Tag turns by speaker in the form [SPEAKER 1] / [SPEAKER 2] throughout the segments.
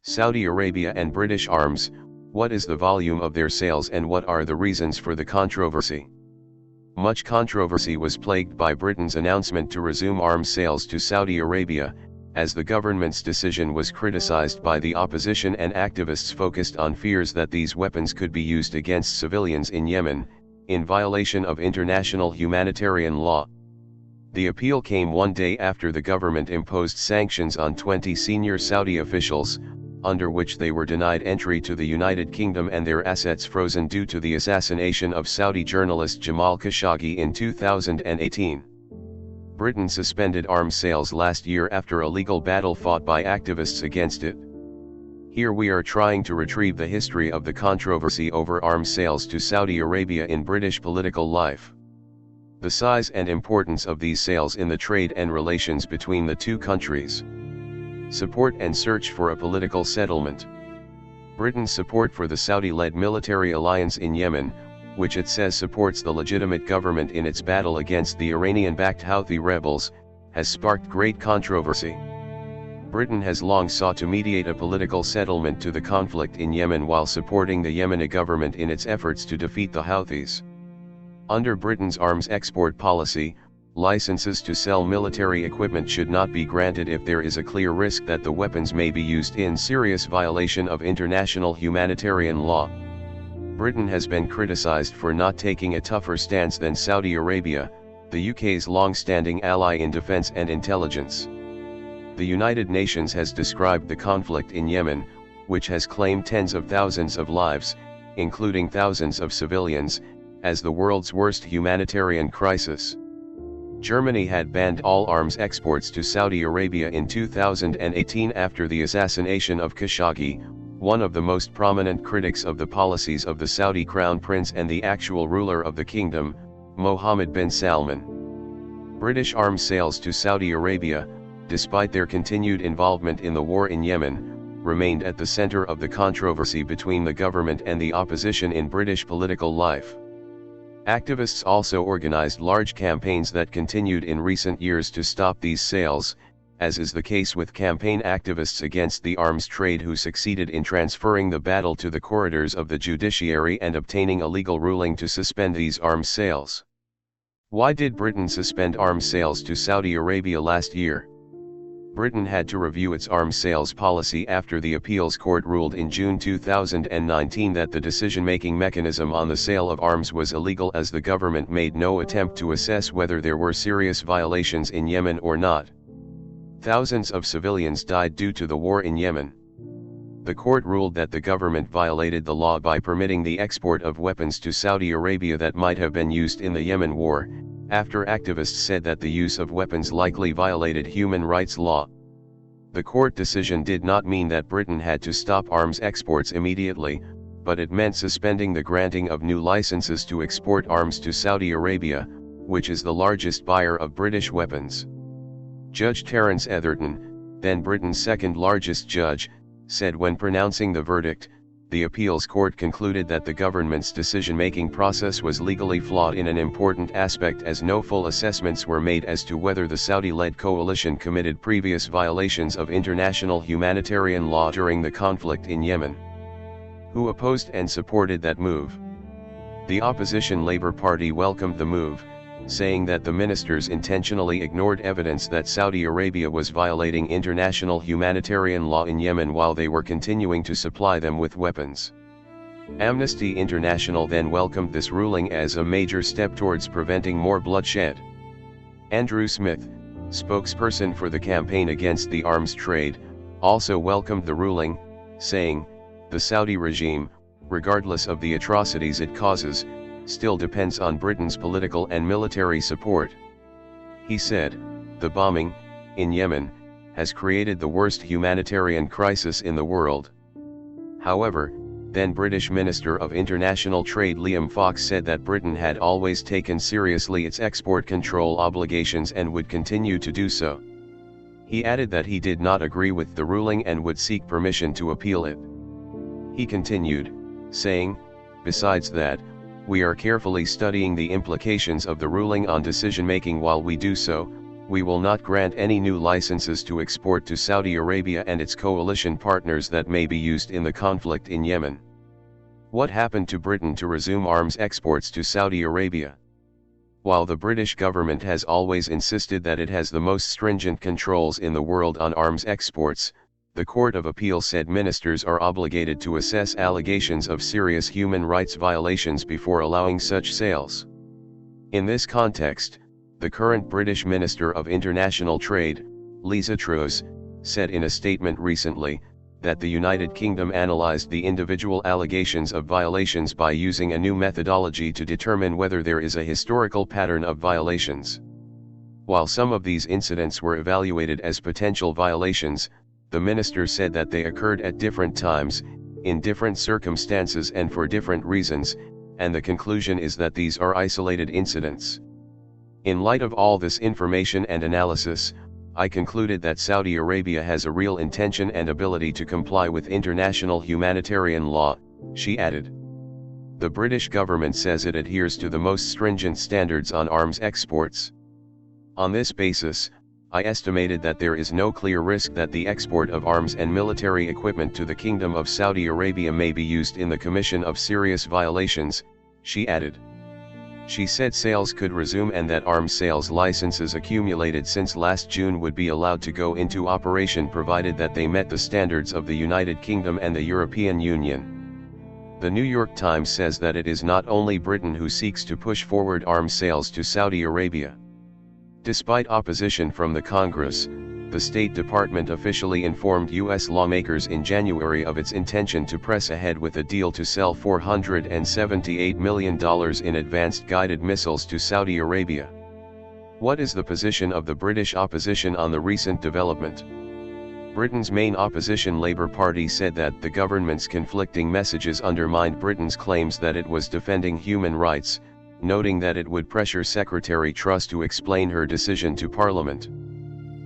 [SPEAKER 1] Saudi Arabia and British arms, what is the volume of their sales and what are the reasons for the controversy? Much controversy was plagued by Britain's announcement to resume arms sales to Saudi Arabia, as the government's decision was criticized by the opposition and activists focused on fears that these weapons could be used against civilians in Yemen, in violation of international humanitarian law. The appeal came one day after the government imposed sanctions on 20 senior Saudi officials, under which they were denied entry to the United Kingdom and their assets frozen due to the assassination of Saudi journalist Jamal Khashoggi in 2018. Britain suspended arms sales last year after a legal battle fought by activists against it. Here we are trying to retrieve the history of the controversy over arms sales to Saudi Arabia in British political life. The size and importance of these sales in the trade and relations between the two countries. Support and search for a political settlement. Britain's support for the Saudi-led military alliance in Yemen, which it says supports the legitimate government in its battle against the Iranian-backed Houthi rebels, has sparked great controversy. Britain has long sought to mediate a political settlement to the conflict in Yemen while supporting the Yemeni government in its efforts to defeat the Houthis. Under Britain's arms export policy, licenses to sell military equipment should not be granted if there is a clear risk that the weapons may be used in serious violation of international humanitarian law. Britain has been criticized for not taking a tougher stance than Saudi Arabia, the UK's long-standing ally in defense and intelligence. The United Nations has described the conflict in Yemen, which has claimed tens of thousands of lives, including thousands of civilians, as the world's worst humanitarian crisis. Germany had banned all arms exports to Saudi Arabia in 2018 after the assassination of Khashoggi, one of the most prominent critics of the policies of the Saudi crown prince and the actual ruler of the kingdom, Mohammed bin Salman. British arms sales to Saudi Arabia, despite their continued involvement in the war in Yemen, remained at the center of the controversy between the government and the opposition in British political life. Activists also organized large campaigns that continued in recent years to stop these sales, as is the case with campaign activists against the arms trade who succeeded in transferring the battle to the corridors of the judiciary and obtaining a legal ruling to suspend these arms sales. Why did Britain suspend arms sales to Saudi Arabia last year? Britain had to review its arms sales policy after the appeals court ruled in June 2019 that the decision-making mechanism on the sale of arms was illegal as the government made no attempt to assess whether there were serious violations in Yemen or not. Thousands of civilians died due to the war in Yemen. The court ruled that the government violated the law by permitting the export of weapons to Saudi Arabia that might have been used in the Yemen war, after activists said that the use of weapons likely violated human rights law. The court decision did not mean that Britain had to stop arms exports immediately, but it meant suspending the granting of new licenses to export arms to Saudi Arabia, which is the largest buyer of British weapons. Judge Terence Etherton, then Britain's second largest judge, said when pronouncing the verdict, the appeals court concluded that the government's decision-making process was legally flawed in an important aspect as no full assessments were made as to whether the Saudi-led coalition committed previous violations of international humanitarian law during the conflict in Yemen. Who opposed and supported that move? The opposition Labour Party welcomed the move, saying that the ministers intentionally ignored evidence that Saudi Arabia was violating international humanitarian law in Yemen while they were continuing to supply them with weapons. Amnesty International then welcomed this ruling as a major step towards preventing more bloodshed. Andrew Smith, spokesperson for the campaign against the arms trade, also welcomed the ruling, saying, "The Saudi regime, regardless of the atrocities it causes, still depends on Britain's political and military support." He said, "The bombing, in Yemen, has created the worst humanitarian crisis in the world." However, then British Minister of International Trade Liam Fox said that Britain had always taken seriously its export control obligations and would continue to do so. He added that he did not agree with the ruling and would seek permission to appeal it. He continued, saying, "Besides that, we are carefully studying the implications of the ruling on decision-making. While we do so, "We will not grant any new licenses to export to Saudi Arabia and its coalition partners that may be used in the conflict in Yemen." What happened to Britain to resume arms exports to Saudi Arabia? While the British government has always insisted that it has the most stringent controls in the world on arms exports, the Court of Appeal said ministers are obligated to assess allegations of serious human rights violations before allowing such sales. In this context, the current British Minister of International Trade, Liz Truss, said in a statement recently, that the United Kingdom analysed the individual allegations of violations by using a new methodology to determine whether there is a historical pattern of violations. While some of these incidents were evaluated as potential violations, the minister said that they occurred at different times, in different circumstances and for different reasons, and the conclusion is that these are isolated incidents. In light of all this information and analysis, I concluded that Saudi Arabia has a real intention and ability to comply with international humanitarian law, she added. The British government says it adheres to the most stringent standards on arms exports. On this basis, I estimated that there is no clear risk that the export of arms and military equipment to the Kingdom of Saudi Arabia may be used in the commission of serious violations, she added. She said sales could resume and that arms sales licenses accumulated since last June would be allowed to go into operation provided that they met the standards of the United Kingdom and the European Union. The New York Times says that it is not only Britain who seeks to push forward arms sales to Saudi Arabia. Despite opposition from the Congress, the State Department officially informed U.S. lawmakers in January of its intention to press ahead with a deal to sell $478 million in advanced guided missiles to Saudi Arabia. What is the position of the British opposition on the recent development? Britain's main opposition Labour Party said that the government's conflicting messages undermined Britain's claims that it was defending human rights, noting that it would pressure Secretary Truss to explain her decision to Parliament.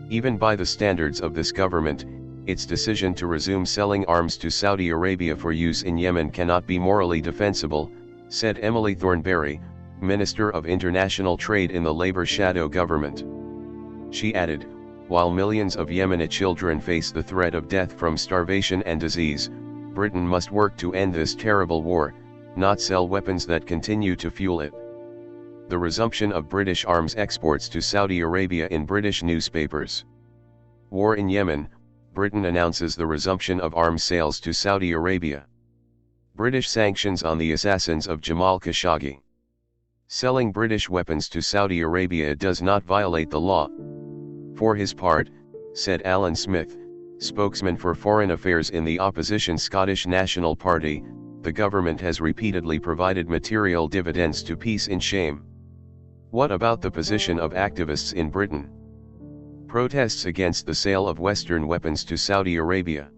[SPEAKER 1] Even by the standards of this government, its decision to resume selling arms to Saudi Arabia for use in Yemen cannot be morally defensible, said Emily Thornberry, Minister of International Trade in the Labour shadow government. She added, "While millions of Yemeni children face the threat of death from starvation and disease, Britain must work to end this terrible war, not sell weapons that continue to fuel it." The resumption of British arms exports to Saudi Arabia in British newspapers. War in Yemen, Britain announces the resumption of arms sales to Saudi Arabia. British sanctions on the assassins of Jamal Khashoggi. Selling British weapons to Saudi Arabia does not violate the law. For his part, said Alan Smith, spokesman for foreign affairs in the opposition Scottish National Party, the government has repeatedly provided material dividends to peace in shame. What about the position of activists in Britain? Protests against the sale of Western weapons to Saudi Arabia.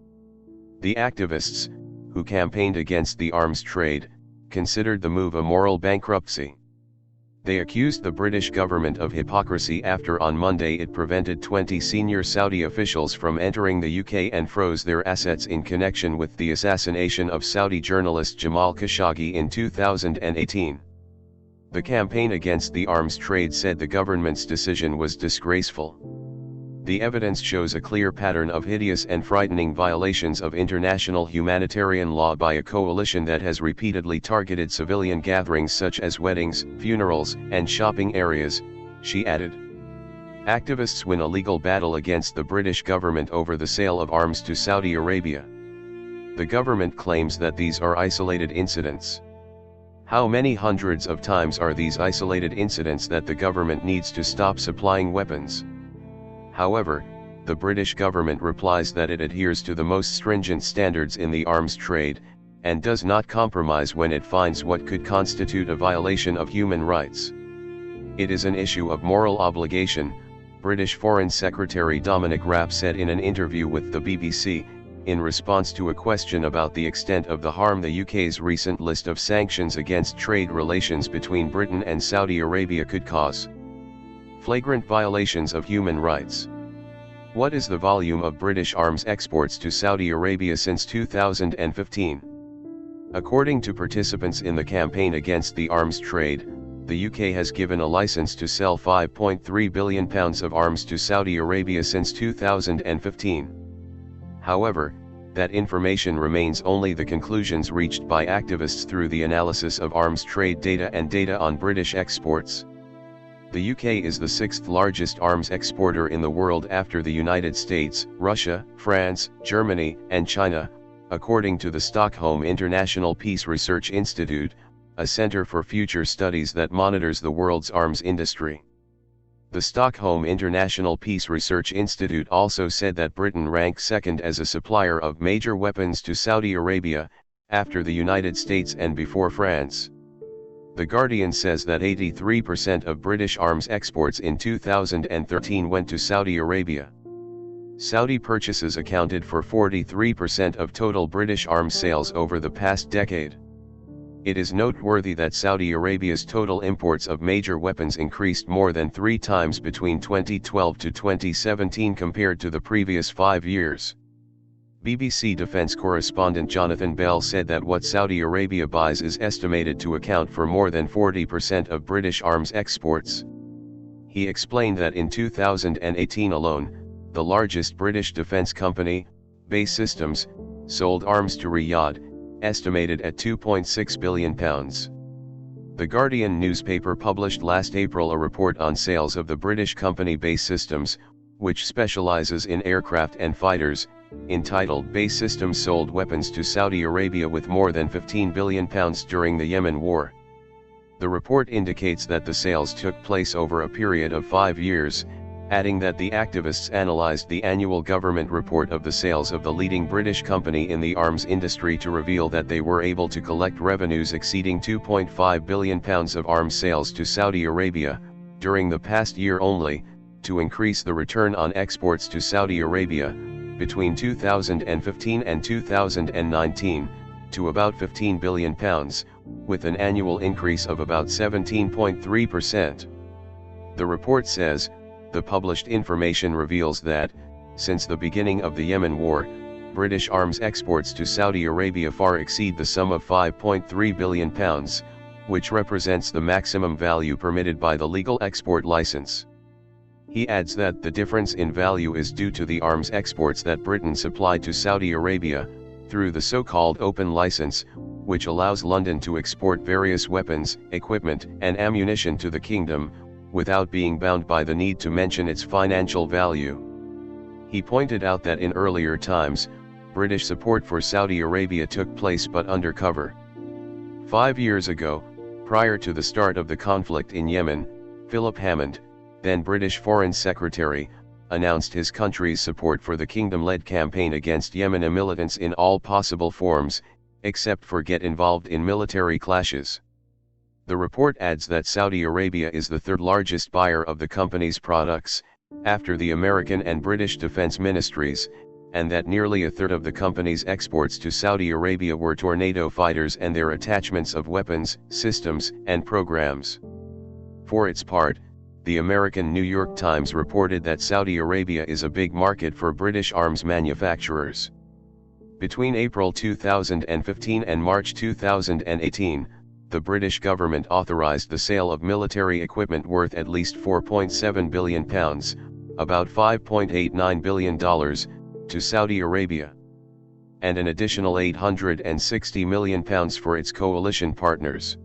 [SPEAKER 1] The activists, who campaigned against the arms trade, considered the move a moral bankruptcy. They accused the British government of hypocrisy after on Monday it prevented 20 senior Saudi officials from entering the UK and froze their assets in connection with the assassination of Saudi journalist Jamal Khashoggi in 2018. The campaign against the arms trade said the government's decision was disgraceful. The evidence shows a clear pattern of hideous and frightening violations of international humanitarian law by a coalition that has repeatedly targeted civilian gatherings such as weddings, funerals, and shopping areas, she added. Activists win a legal battle against the British government over the sale of arms to Saudi Arabia. The government claims that these are isolated incidents. How many hundreds of times are these isolated incidents that the government needs to stop supplying weapons? However, the British government replies that it adheres to the most stringent standards in the arms trade, and does not compromise when it finds what could constitute a violation of human rights. It is an issue of moral obligation, British Foreign Secretary Dominic Raab said in an interview with the BBC, in response to a question about the extent of the harm the UK's recent list of sanctions against trade relations between Britain and Saudi Arabia could cause. Flagrant violations of human rights. What is the volume of British arms exports to Saudi Arabia since 2015? According to participants in the campaign against the arms trade, the UK has given a license to sell £5.3 billion of arms to Saudi Arabia since 2015. However, that information remains only the conclusions reached by activists through the analysis of arms trade data and data on British exports. The UK is the sixth largest arms exporter in the world after the United States, Russia, France, Germany, and China, according to the Stockholm International Peace Research Institute, a center for future studies that monitors the world's arms industry. The Stockholm International Peace Research Institute also said that Britain ranks second as a supplier of major weapons to Saudi Arabia, after the United States and before France. The Guardian says that 83% of British arms exports in 2013 went to Saudi Arabia. Saudi purchases accounted for 43% of total British arms sales over the past decade. It is noteworthy that Saudi Arabia's total imports of major weapons increased more than 3 times between 2012 to 2017 compared to the previous 5 years. BBC defense correspondent Jonathan Bell said that what Saudi Arabia buys is estimated to account for more than 40% of British arms exports. He explained that in 2018 alone, the largest British defense company, Base Systems, sold arms to Riyadh, estimated at £2.6 billion. The Guardian newspaper published last April a report on sales of the British company Base Systems, which specialises in aircraft and fighters, entitled Base Systems sold weapons to Saudi Arabia with more than £15 billion during the Yemen war. The report indicates that the sales took place over a period of 5 years, adding that the activists analysed the annual government report of the sales of the leading British company in the arms industry to reveal that they were able to collect revenues exceeding £2.5 billion of arms sales to Saudi Arabia, during the past year only, to increase the return on exports to Saudi Arabia, between 2015 and 2019, to about £15 billion, with an annual increase of about 17.3%. The report says, the published information reveals that, since the beginning of the Yemen war, British arms exports to Saudi Arabia far exceed the sum of £5.3 billion, which represents the maximum value permitted by the legal export license. He adds that the difference in value is due to the arms exports that Britain supplied to Saudi Arabia, through the so-called open license, which allows London to export various weapons, equipment, and ammunition to the kingdom, without being bound by the need to mention its financial value. He pointed out that in earlier times, British support for Saudi Arabia took place but undercover. 5 years ago, prior to the start of the conflict in Yemen, Philip Hammond, then British Foreign Secretary, announced his country's support for the kingdom-led campaign against Yemeni militants in all possible forms, except for get involved in military clashes. The report adds that Saudi Arabia is the third largest buyer of the company's products, after the American and British defense ministries, and that nearly a third of the company's exports to Saudi Arabia were Tornado fighters and their attachments of weapons, systems, and programs. For its part, the American New York Times reported that Saudi Arabia is a big market for British arms manufacturers. Between April 2015 and March 2018, the British government authorised the sale of military equipment worth at least £4.7 billion, about $5.89 billion, to Saudi Arabia, and an additional £860 million for its coalition partners.